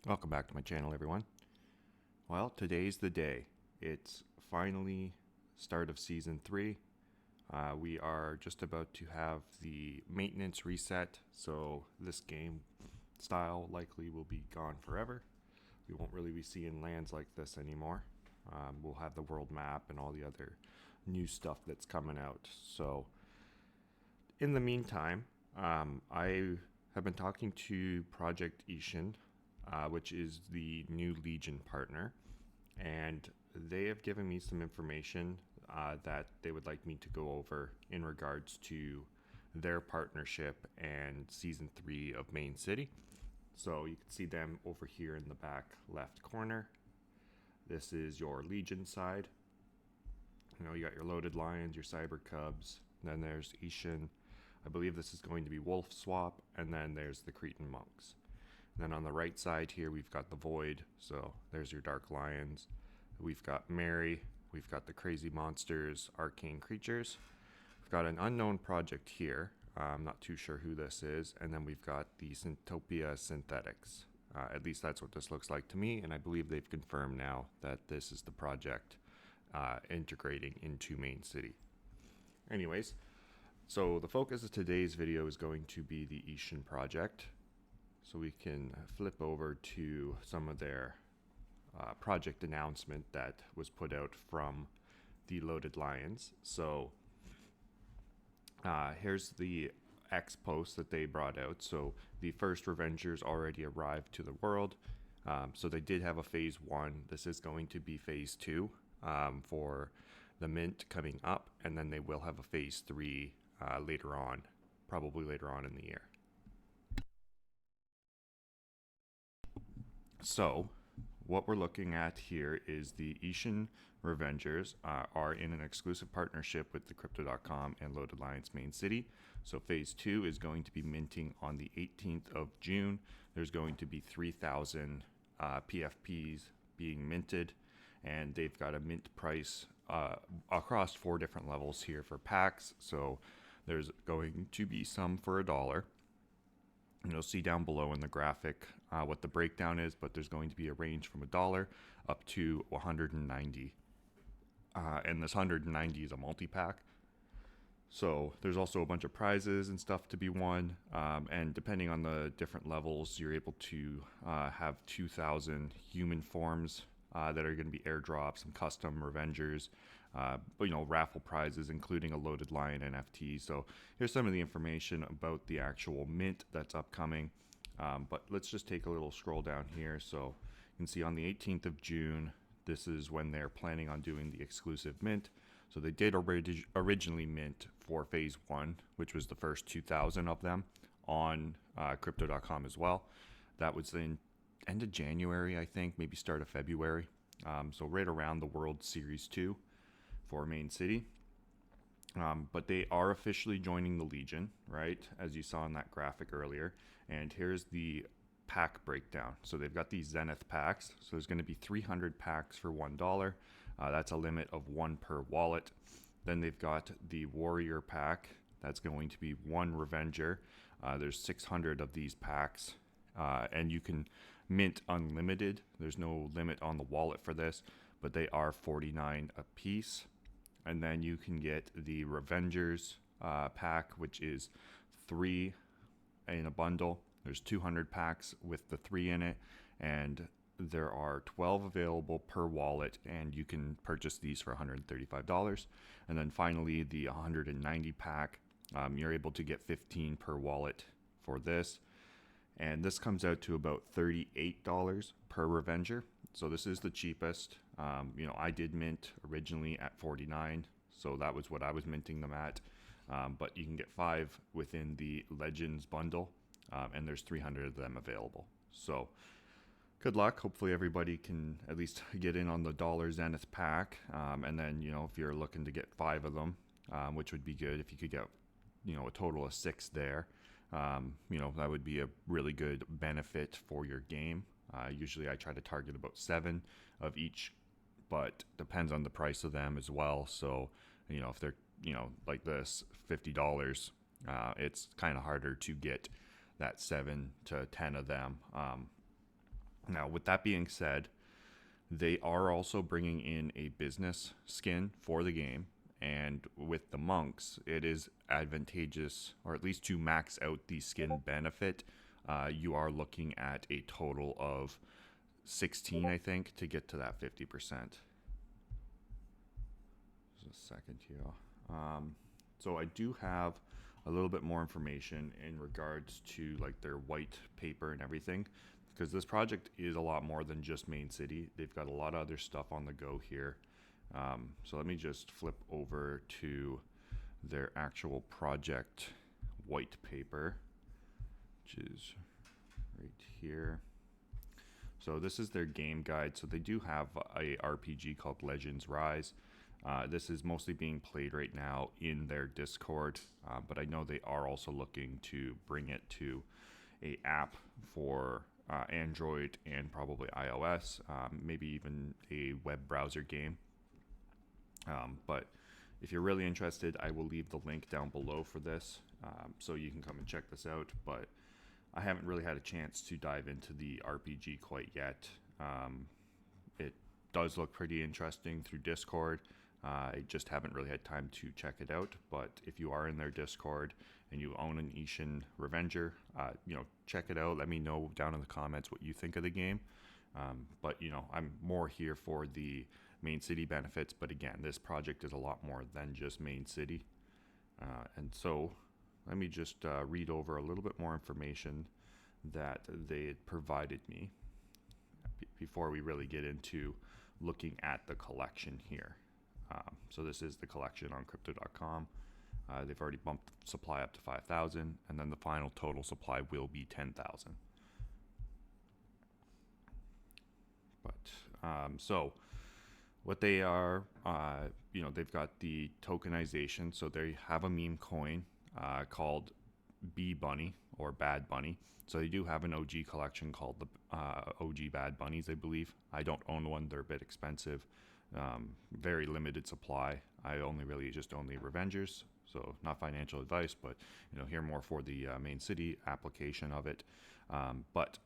Welcome back to my channel, everyone. Well, today's the day. It's finally start of season 3. We are just about to have the maintenance reset, so this game style likely will be gone forever. We won't really be seeing lands like this anymore. We'll have the world map and all the other new stuff that's coming out. So in the meantime, I have been talking to Project Ishin, which is the new Legion partner, and they have given me some information that they would like me to go over in regards to their partnership and season 3 of Main City. So you can see them over here in the back left corner. This is your Legion side. You got your Loaded Lions, your Cyber Cubs, then there's Ishin. I believe this is going to be Wolf Swap, and then there's the Cretan Monks. Then on the right side here, we've got the Void, so there's your Dark Lions. We've got Mary, we've got the Crazy Monsters, Arcane Creatures. We've got an unknown project here. I'm not too sure who this is. And then we've got the Syntopia Synthetics. At least that's what this looks like to me, and I believe they've confirmed now that this is the project integrating into Main City. Anyways, so the focus of today's video is going to be the Ishin project. So we can flip over to some of their project announcement that was put out from the Loaded Lions. So here's the X post that they brought out. So the first Revengers already arrived to the world. So they did have a phase 1. This is going to be phase 2 for the mint coming up, and then they will have a phase 3 later on, probably later on in the year. So what we're looking at here is the Ishin Revengers are in an exclusive partnership with the Cryptocom and Loaded Lions Main City. So phase 2 is going to be minting on the 18th of June. There's going to be 3,000 PFPs being minted, and they've got a mint price across 4 different levels here for packs. So there's going to be some for $1. You'll see down below in the graphic what the breakdown is, but there's going to be a range from $1 up to 190. And this 190 is a multi-pack. So there's also a bunch of prizes and stuff to be won. And depending on the different levels, you're able to have 2,000 human forms that are going to be airdrops, some custom Revengers, raffle prizes, including a Loaded Lion NFT. So here's some of the information about the actual mint that's upcoming. But let's just take a little scroll down here. So you can see on the 18th of June, this is when they're planning on doing the exclusive mint. So they did originally mint for phase 1, which was the first 2,000 of them on Crypto.com as well. That was in end of January, I think, maybe start of February. So right around the World Series 2 for Main City. But they are officially joining the Legion, right? As you saw in that graphic earlier. And here's the pack breakdown. So they've got these Zenith packs. So there's going to be 300 packs for $1. That's a limit of 1 per wallet. Then they've got the Warrior pack. That's going to be 1 Revenger. There's 600 of these packs. And you can mint unlimited. There's no limit on the wallet for this, but they are 49 a piece. And then you can get the Revengers pack, which is 3 in a bundle. There's 200 packs with the 3 in it, and there are 12 available per wallet, and you can purchase these for $135. And then finally, the 190 pack, you're able to get 15 per wallet for this. And this comes out to about $38 per Revenger. So this is the cheapest. I did mint originally at 49, so that was what I was minting them at. But you can get 5 within the Legends bundle, and there's 300 of them available. So good luck. Hopefully everybody can at least get in on the $1 Zenith pack. And then, if you're looking to get 5 of them, which would be good if you could get, a total of 6 there. That would be a really good benefit for your game. Usually I try to target about 7 of each, but depends on the price of them as well. So, if they're, like this, $50, it's kind of harder to get that 7 to 10 of them. Now, with that being said, they are also bringing in a business skin for the game. And with the monks, it is advantageous, or at least to max out the skin benefit, you are looking at a total of 16, I think, to get to that 50%. Just a second here. So I do have a little bit more information in regards to like their white paper and everything, because this project is a lot more than just main city. They've got a lot of other stuff on the go here. So let me just flip over to their actual project white paper, which is right here. So this is their game guide. So they do have a RPG called Legends Rise. This is mostly being played right now in their Discord, but I know they are also looking to bring it to a app for Android and probably iOS, maybe even a web browser game. But if you're really interested, I will leave the link down below for this, so you can come and check this out. But I haven't really had a chance to dive into the RPG quite yet. It does look pretty interesting through Discord. I just haven't really had time to check it out. But if you are in their Discord and you own an Ishin Revenger, check it out. Let me know down in the comments what you think of the game. But I'm more here for the main city benefits. But again, this project is a lot more than just main city. And so let me just read over a little bit more information that they had provided me before we really get into looking at the collection here. So this is the collection on Crypto.com. They've already bumped supply up to 5,000, and then the final total supply will be 10,000. But so what they are, they've got the tokenization. So they have a meme coin called B Bunny or Bad Bunny. So they do have an OG collection called the OG Bad Bunnies, I believe. I don't own one; they're a bit expensive. Very limited supply. I only really just own the Revengers, so not financial advice, but hear more for the main city application of it. But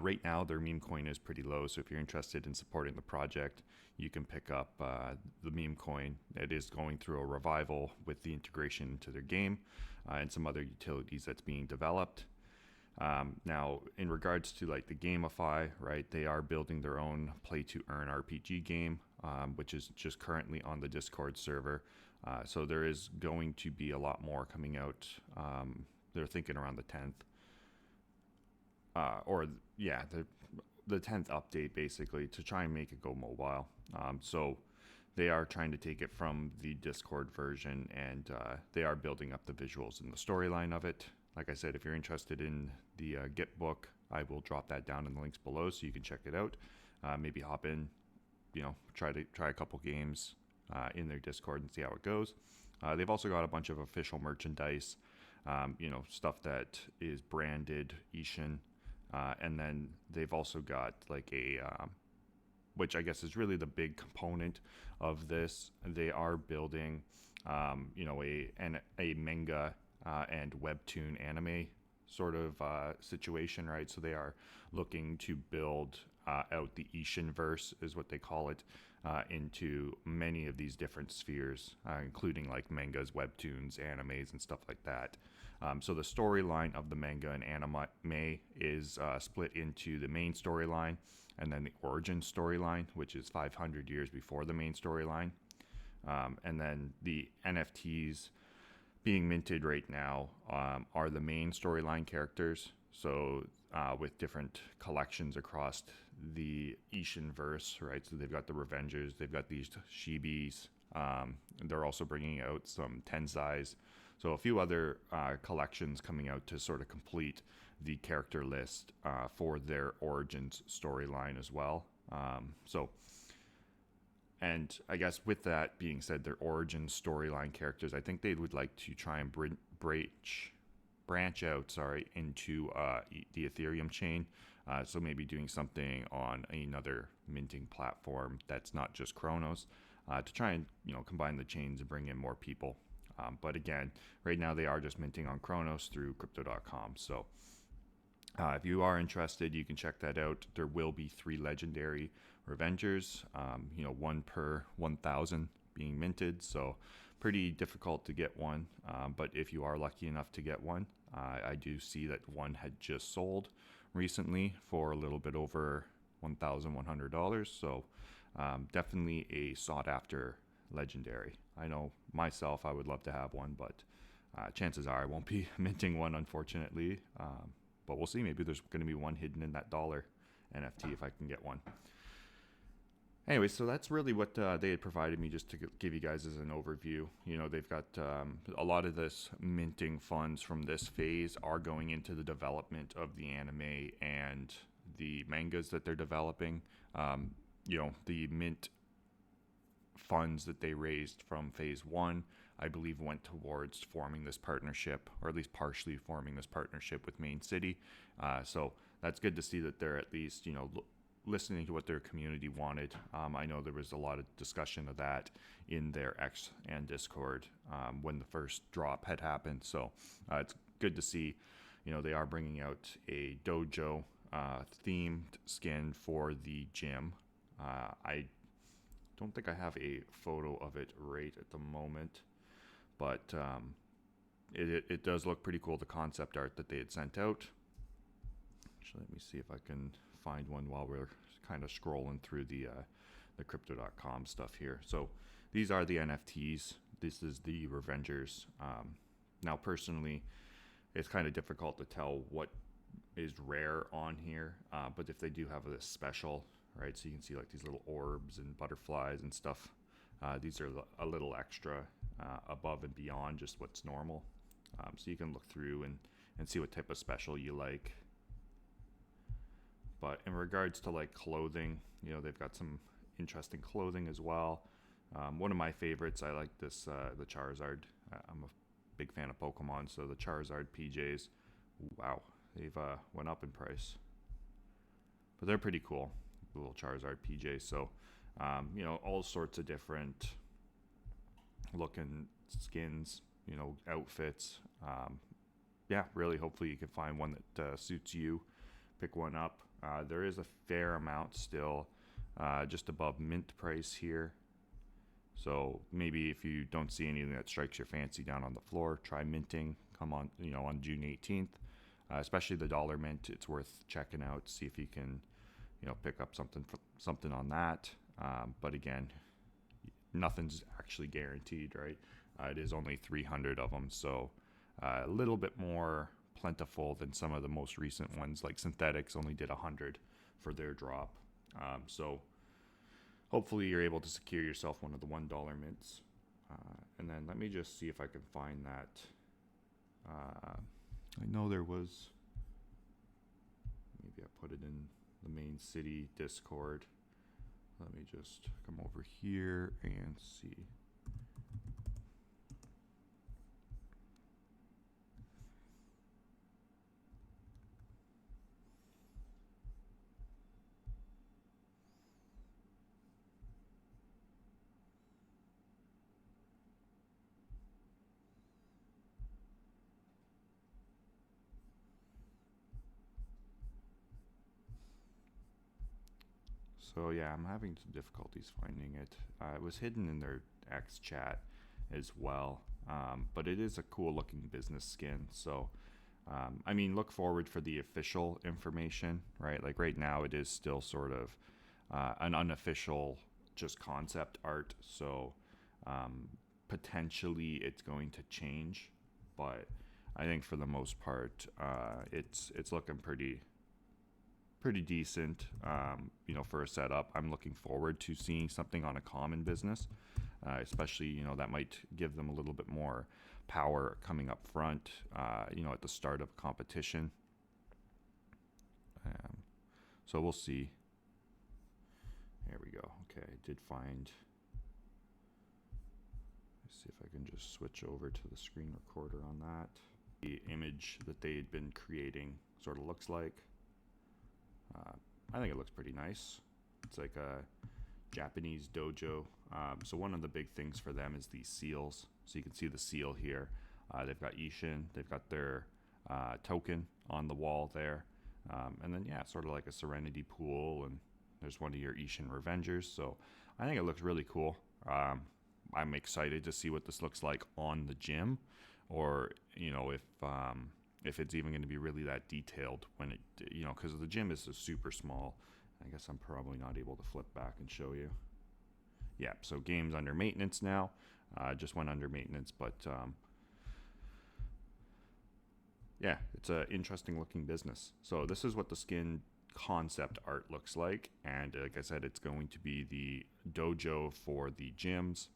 right now their meme coin is pretty low, so if you're interested in supporting the project, you can pick up the meme coin. It is going through a revival with the integration into their game and some other utilities that's being developed. Now, in regards to like the GameFi, right, they are building their own play-to-earn RPG game, which is just currently on the Discord server. So there is going to be a lot more coming out. They're thinking around the 10th. The 10th update, basically, to try and make it go mobile. So they are trying to take it from the Discord version, and they are building up the visuals and the storyline of it. Like I said, if you're interested in the Git book, I will drop that down in the links below so you can check it out. Maybe hop in, try a couple games in their Discord and see how it goes. They've also got a bunch of official merchandise, stuff that is branded Ishin. And then they've also got like which I guess is really the big component of this. They are building, a manga and webtoon anime sort of situation, right? So they are looking to build out the IshinVerse, is what they call it, into many of these different spheres, including like mangas, webtoons, animes, and stuff like that. So the storyline of the manga and anime is split into the main storyline and then the origin storyline, which is 500 years before the main storyline. And then the NFTs being minted right now are the main storyline characters. So with different collections across the IshinVerse, right? So they've got the Revengers, they've got these Shibis. They're also bringing out some Tensais. So a few other collections coming out to sort of complete the character list for their Origins storyline as well. And I guess with that being said, their Origins storyline characters, I think they would like to try and branch out, into the Ethereum chain. So maybe doing something on another minting platform that's not just Chronos, to try and combine the chains and bring in more people. But again, right now they are just minting on Chronos through Crypto.com. So If you are interested, you can check that out. There will be 3 legendary Revengers, one per 1,000 being minted, so pretty difficult to get one. But if you are lucky enough to get one, I do see that one had just sold recently for a little bit over $1,100, so definitely a sought after legendary. I know myself, I would love to have one, but chances are I won't be minting one, unfortunately. But we'll see. Maybe there's going to be one hidden in that dollar NFT if I can get one. Anyway, so that's really what they had provided me just to give you guys as an overview. They've got a lot of this minting funds from this phase are going into the development of the anime and the mangas that they're developing. The mint funds that they raised from phase 1, I believe, went towards forming this partnership, or at least partially forming this partnership with Main City. So that's good to see that they're at least, listening to what their community wanted. I know there was a lot of discussion of that in their X and Discord when the first drop had happened. So it's good to see, they are bringing out a dojo themed skin for the gym. I don't think I have a photo of it right at the moment, but it does look pretty cool, the concept art that they had sent out. Actually, let me see if I can find one while we're kind of scrolling through the Crypto.com stuff here. So these are the NFTs. This is the Revengers. Now, personally, it's kind of difficult to tell what is rare on here, but if they do have this special, right, so you can see like these little orbs and butterflies and stuff. These are a little extra above and beyond just what's normal. So you can look through and see what type of special you like. But in regards to like clothing, they've got some interesting clothing as well. One of my favorites, I like this, the Charizard. I'm a big fan of Pokemon, so the Charizard PJs, wow, they've went up in price. But they're pretty cool, the little Charizard PJs. So, all sorts of different looking skins, outfits. Really, hopefully you can find one that suits you. Pick one up. There is a fair amount still just above mint price here. So maybe if you don't see anything that strikes your fancy down on the floor, try minting. Come on, on June 18th, especially the dollar mint. It's worth checking out. See if you can, pick up something on that. But again, nothing's actually guaranteed, right? It is only 300 of them, so a little bit more plentiful than some of the most recent ones. Like Synthetics only did 100 for their drop. So hopefully you're able to secure yourself one of the $1 mints. And then let me just see if I can find that. I know there was, maybe I put it in the Main City Discord. Let me just come over here and see. So yeah, I'm having some difficulties finding it. It was hidden in their X chat as well, but it is a cool looking business skin. So, look forward for the official information, right? Like right now it is still sort of an unofficial just concept art. So potentially it's going to change, but I think for the most part, it's looking pretty decent, for a setup. I'm looking forward to seeing something on a common business, especially, that might give them a little bit more power coming up front, at the start of a competition. So we'll see. There we go. Okay, I did find, let's see if I can just switch over to the screen recorder on that. The image that they had been creating sort of looks like. I think it looks pretty nice. It's like a Japanese dojo. So one of the big things for them is these seals. So you can see the seal here. They've got Ishin. They've got their token on the wall there. And then, yeah, sort of like a Serenity pool, and there's one of your Ishin Revengers. So I think it looks really cool. I'm excited to see what this looks like on the gym, or if it's even going to be really that detailed when it, because the gym is so super small. I guess I'm probably not able to flip back and show you. Yeah, so game's under maintenance now. Just went under maintenance, but yeah, it's an interesting looking business. So this is what the skin concept art looks like, and like I said, it's going to be the dojo for the gyms.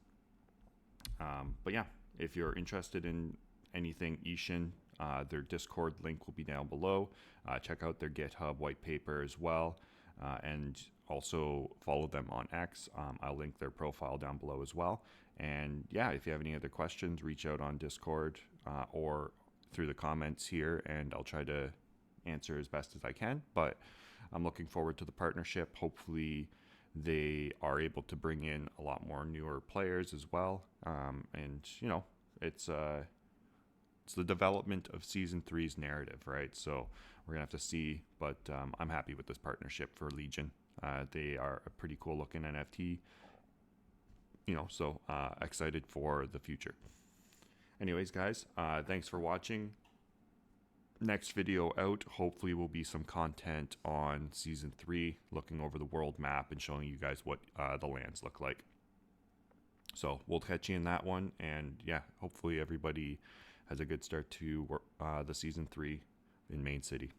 But yeah, if you're interested in anything Ishin, their Discord link will be down below. Check out their GitHub white paper as well, and also follow them on X. I'll link their profile down below as well. And yeah, if you have any other questions, reach out on Discord or through the comments here, and I'll try to answer as best as I can. But I'm looking forward to the partnership. Hopefully they are able to bring in a lot more newer players as well. And it's the development of season 3's narrative, right? So we're gonna have to see, but I'm happy with this partnership for Legion. They are a pretty cool looking NFT, so excited for the future. Anyways, guys, thanks for watching. Next video out, hopefully, will be some content on season 3, looking over the world map and showing you guys what the lands look like. So we'll catch you in that one, and yeah, hopefully everybody has a good start to the season 3 in Main City.